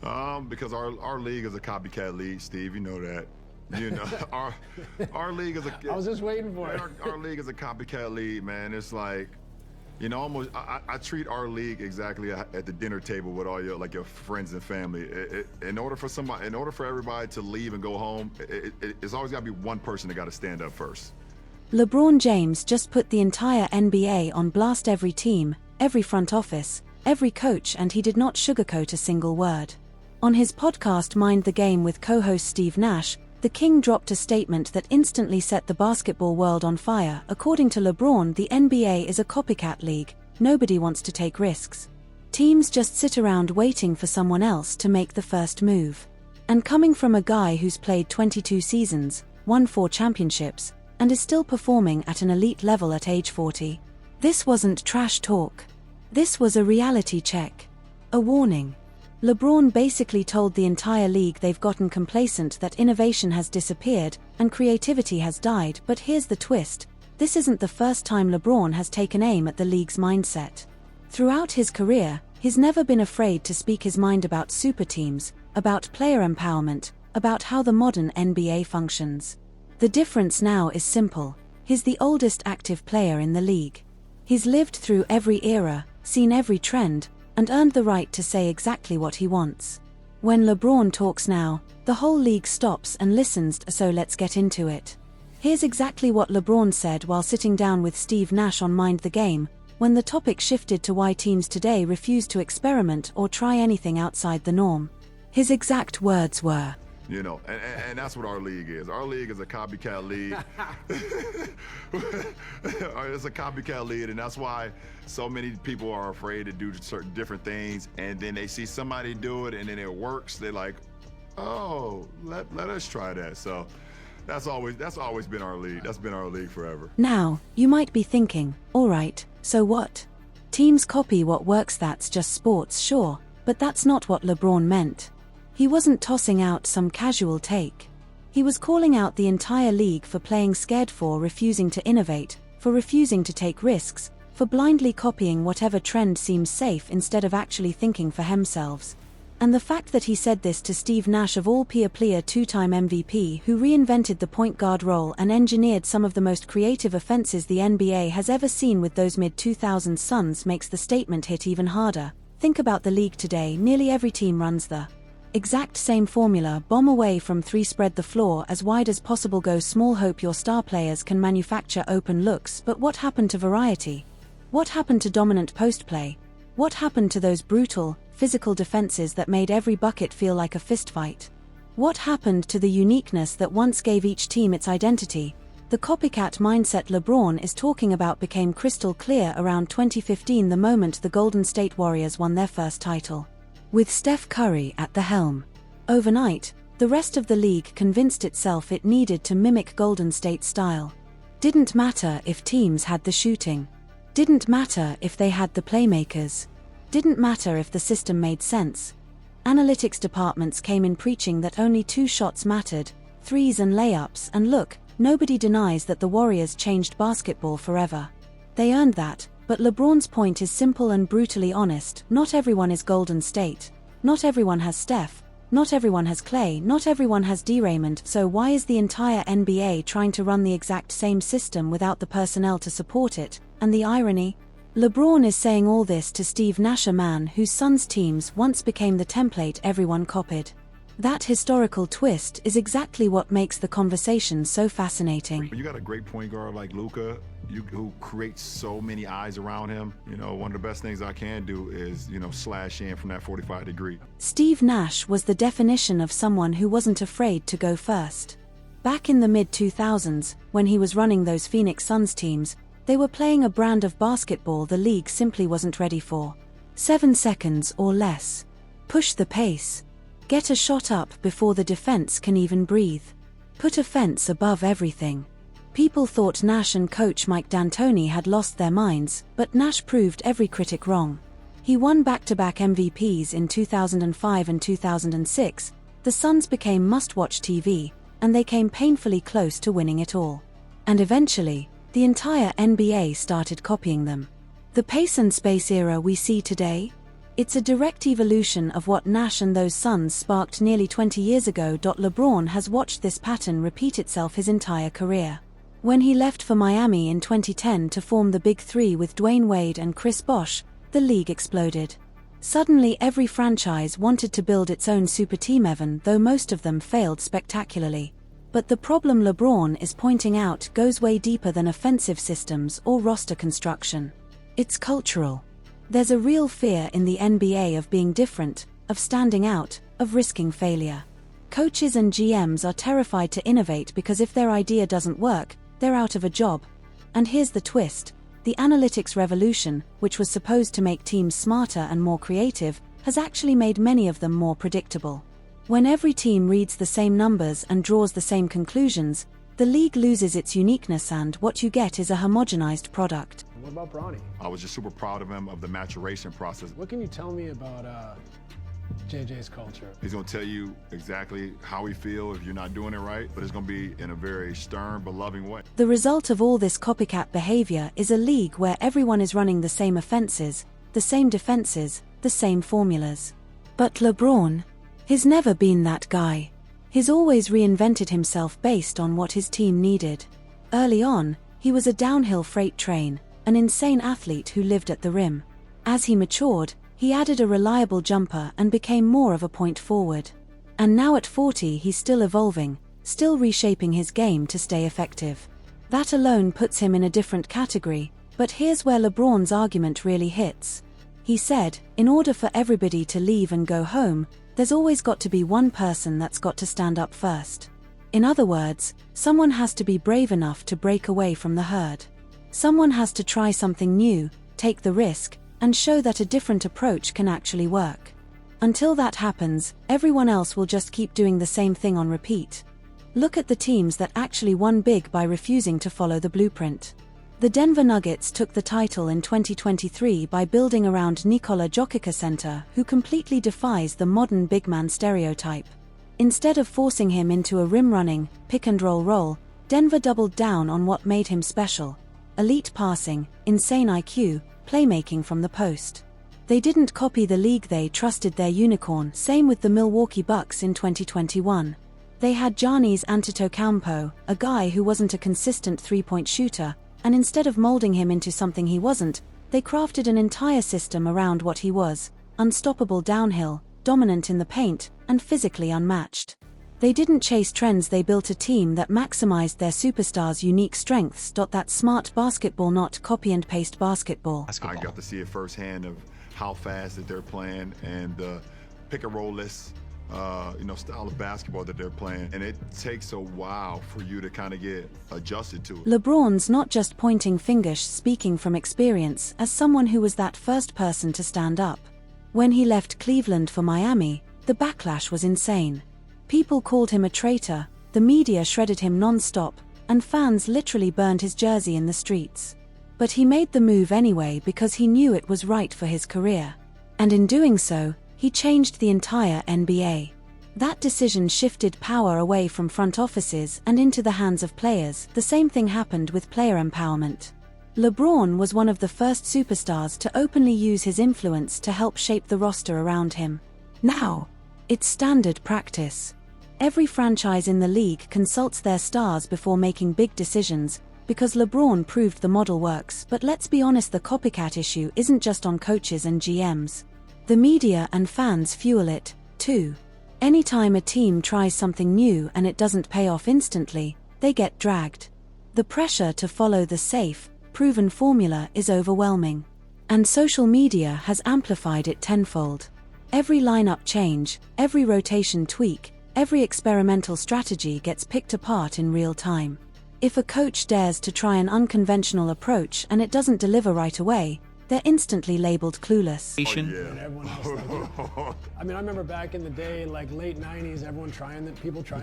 Because our league is a copycat league, Steve. You know that. You know, our league is a. I was just waiting for it. Our league is a copycat league, man. It's like, you know, almost. I treat our league exactly at the dinner table with all your friends and family. In order for everybody to leave and go home, it's always got to be one person that got to stand up first. LeBron James just put the entire NBA on blast. Every team, every front office, every coach, and he did not sugarcoat a single word. On his podcast Mind the Game with co-host Steve Nash, the King dropped a statement that instantly set the basketball world on fire. According to LeBron, the NBA is a copycat league. Nobody wants to take risks. Teams just sit around waiting for someone else to make the first move. And coming from a guy who's played 22 seasons, won 4 championships, and is still performing at an elite level at age 40, this wasn't trash talk. This was a reality check. A warning. LeBron basically told the entire league they've gotten complacent, that innovation has disappeared and creativity has died. But here's the twist: this isn't the first time LeBron has taken aim at the league's mindset. Throughout his career, he's never been afraid to speak his mind about super teams, about player empowerment, about how the modern NBA functions. The difference now is simple: he's the oldest active player in the league. He's lived through every era, seen every trend, and earned the right to say exactly what he wants. When LeBron talks now, the whole league stops and listens. So let's get into it. Here's exactly what LeBron said while sitting down with Steve Nash on Mind the Game, when the topic shifted to why teams today refuse to experiment or try anything outside the norm. His exact words were, You know, and that's what our league is. Our league is a copycat league. It's a copycat league, and that's why so many people are afraid to do certain different things, and then they see somebody do it, and then it works. They're like, oh, let us try that. So that's always been our league. That's been our league forever. Now, you might be thinking, all right, so what? Teams copy what works, that's just sports, sure, but that's not what LeBron meant. He wasn't tossing out some casual take. He was calling out the entire league for playing scared, for refusing to innovate, for refusing to take risks, for blindly copying whatever trend seems safe instead of actually thinking for themselves. And the fact that he said this to Steve Nash, of all people, 2-time MVP who reinvented the point guard role and engineered some of the most creative offenses the NBA has ever seen with those mid-2000s Suns, makes the statement hit even harder. Think about the league today. Nearly every team runs the exact same formula: bomb away from 3, spread the floor as wide as possible, go small, hope your star players can manufacture open looks. But what happened to variety? What happened to dominant post play? What happened to those brutal, physical defenses that made every bucket feel like a fistfight? What happened to the uniqueness that once gave each team its identity? The copycat mindset LeBron is talking about became crystal clear around 2015, the moment the Golden State Warriors won their first title, with Steph Curry at the helm. Overnight, the rest of the league convinced itself it needed to mimic Golden State's style. Didn't matter if teams had the shooting. Didn't matter if they had the playmakers. Didn't matter if the system made sense. Analytics departments came in preaching that only 2 shots mattered, threes and layups, and look, nobody denies that the Warriors changed basketball forever. They earned that. But LeBron's point is simple and brutally honest: not everyone is Golden State. Not everyone has Steph. Not everyone has Clay. Not everyone has Draymond. So why is the entire NBA trying to run the exact same system without the personnel to support it? And the irony? LeBron is saying all this to Steve Nash, a man whose Suns teams once became the template everyone copied. That historical twist is exactly what makes the conversation so fascinating. When you got a great point guard like Luka, who creates so many eyes around him, you know, one of the best things I can do is, you know, slash in from that 45 degree. Steve Nash was the definition of someone who wasn't afraid to go first. Back in the mid-2000s, when he was running those Phoenix Suns teams, they were playing a brand of basketball the league simply wasn't ready for. 7 seconds or less. Push the pace. Get a shot up before the defense can even breathe. Put a fence above everything. People thought Nash and coach Mike D'Antoni had lost their minds, but Nash proved every critic wrong. He won back-to-back MVPs in 2005 and 2006, the Suns became must-watch TV, and they came painfully close to winning it all. And eventually, the entire NBA started copying them. The pace and space era we see today? It's a direct evolution of what Nash and those Suns sparked nearly 20 years ago. LeBron has watched this pattern repeat itself his entire career. When he left for Miami in 2010 to form the Big Three with Dwayne Wade and Chris Bosh, the league exploded. Suddenly every franchise wanted to build its own super team, even though most of them failed spectacularly. But the problem LeBron is pointing out goes way deeper than offensive systems or roster construction. It's cultural. There's a real fear in the NBA of being different, of standing out, of risking failure. Coaches and GMs are terrified to innovate because if their idea doesn't work, they're out of a job. And here's the twist: the analytics revolution, which was supposed to make teams smarter and more creative, has actually made many of them more predictable. When every team reads the same numbers and draws the same conclusions, the league loses its uniqueness and what you get is a homogenized product. What about Bronny? I was just super proud of him, of the maturation process. What can you tell me about JJ's culture? He's gonna tell you exactly how he feels if you're not doing it right, but it's gonna be in a very stern but loving way. The result of all this copycat behavior is a league where everyone is running the same offenses, the same defenses, the same formulas. But LeBron, he's never been that guy. He's always reinvented himself based on what his team needed. Early on, he was a downhill freight train, an insane athlete who lived at the rim. As he matured, he added a reliable jumper and became more of a point forward. And now at 40 he's still evolving, still reshaping his game to stay effective. That alone puts him in a different category, but here's where LeBron's argument really hits. He said, in order for everybody to leave and go home, there's always got to be one person that's got to stand up first. In other words, someone has to be brave enough to break away from the herd. Someone has to try something new, take the risk, and show that a different approach can actually work. Until that happens, everyone else will just keep doing the same thing on repeat. Look at the teams that actually won big by refusing to follow the blueprint. The Denver Nuggets took the title in 2023 by building around Nikola Jokic, who completely defies the modern big man stereotype. Instead of forcing him into a rim-running, pick-and-roll role, Denver doubled down on what made him special: elite passing, insane IQ, playmaking from the post. They didn't copy the league, they trusted their unicorn. Same with the Milwaukee Bucks in 2021. They had Giannis Antetokounmpo, a guy who wasn't a consistent three-point shooter, and instead of molding him into something he wasn't, they crafted an entire system around what he was: unstoppable downhill, dominant in the paint, and physically unmatched. They didn't chase trends, they built a team that maximized their superstars' unique strengths. That's smart basketball, not copy and paste basketball. I got to see it firsthand of how fast that they're playing and the pick and roll less, style of basketball that they're playing. And it takes a while for you to kind of get adjusted to it. LeBron's not just pointing fingers, speaking from experience as someone who was that first person to stand up. When he left Cleveland for Miami, the backlash was insane. People called him a traitor, the media shredded him non-stop, and fans literally burned his jersey in the streets. But he made the move anyway because he knew it was right for his career. And in doing so, he changed the entire NBA. That decision shifted power away from front offices and into the hands of players. The same thing happened with player empowerment. LeBron was one of the first superstars to openly use his influence to help shape the roster around him. Now, it's standard practice. Every franchise in the league consults their stars before making big decisions, because LeBron proved the model works. But let's be honest, the copycat issue isn't just on coaches and GMs. The media and fans fuel it, too. Anytime a team tries something new and it doesn't pay off instantly, they get dragged. The pressure to follow the safe, proven formula is overwhelming. And social media has amplified it tenfold. Every lineup change, every rotation tweak, every experimental strategy gets picked apart in real time. If a coach dares to try an unconventional approach and it doesn't deliver right away, they're instantly labeled clueless. And everyone else I remember back in the day, like late 90s, everyone trying the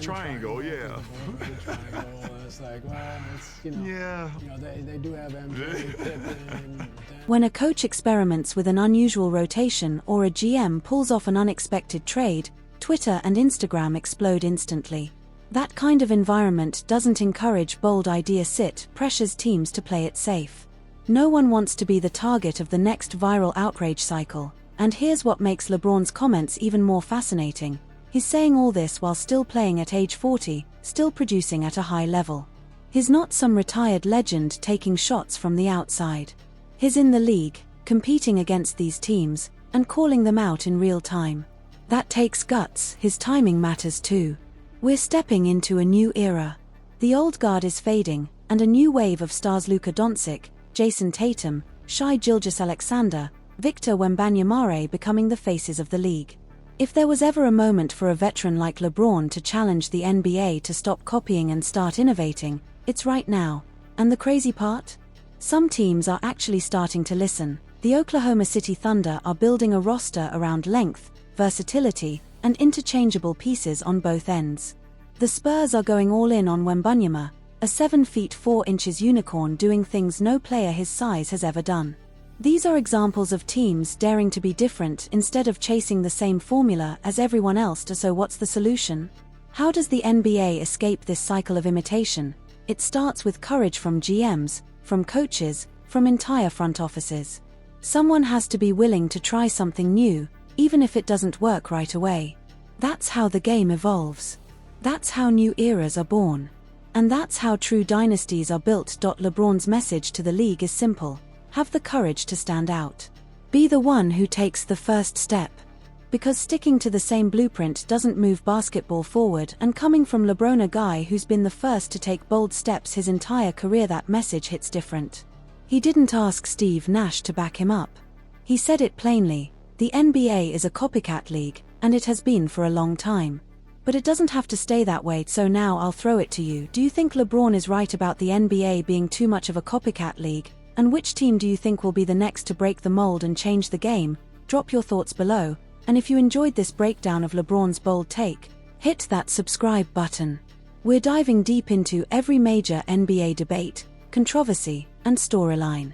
triangle, yeah. The triangle, and it's like, well, it's, they do have MJ, Pippen. When a coach experiments with an unusual rotation or a GM pulls off an unexpected trade, Twitter and Instagram explode instantly. That kind of environment doesn't encourage bold ideas, it pressures teams to play it safe. No one wants to be the target of the next viral outrage cycle. And here's what makes LeBron's comments even more fascinating. He's saying all this while still playing at age 40, still producing at a high level. He's not some retired legend taking shots from the outside. He's in the league, competing against these teams, and calling them out in real time. That takes guts. His timing matters too. We're stepping into a new era. The old guard is fading, and a new wave of stars Luka Doncic, Jason Tatum, Shai Gilgeous-Alexander, Victor Wembanyama becoming the faces of the league. If there was ever a moment for a veteran like LeBron to challenge the NBA to stop copying and start innovating, it's right now. And the crazy part? Some teams are actually starting to listen. The Oklahoma City Thunder are building a roster around length, versatility, and interchangeable pieces on both ends. The Spurs are going all in on Wembanyama, a 7 feet 4 inches unicorn doing things no player his size has ever done. These are examples of teams daring to be different instead of chasing the same formula as everyone else. So what's the solution? How does the NBA escape this cycle of imitation? It starts with courage from GMs, from coaches, from entire front offices. Someone has to be willing to try something new, even if it doesn't work right away. That's how the game evolves. That's how new eras are born. And that's how true dynasties are built. LeBron's message to the league is simple. Have the courage to stand out. Be the one who takes the first step. Because sticking to the same blueprint doesn't move basketball forward, and coming from LeBron, a guy who's been the first to take bold steps his entire career, that message hits different. He didn't ask Steve Nash to back him up. He said it plainly. The NBA is a copycat league, and it has been for a long time. But it doesn't have to stay that way. So now I'll throw it to you. Do you think LeBron is right about the NBA being too much of a copycat league? And which team do you think will be the next to break the mold and change the game? Drop your thoughts below. And if you enjoyed this breakdown of LeBron's bold take, hit that subscribe button. We're diving deep into every major NBA debate, controversy, and storyline.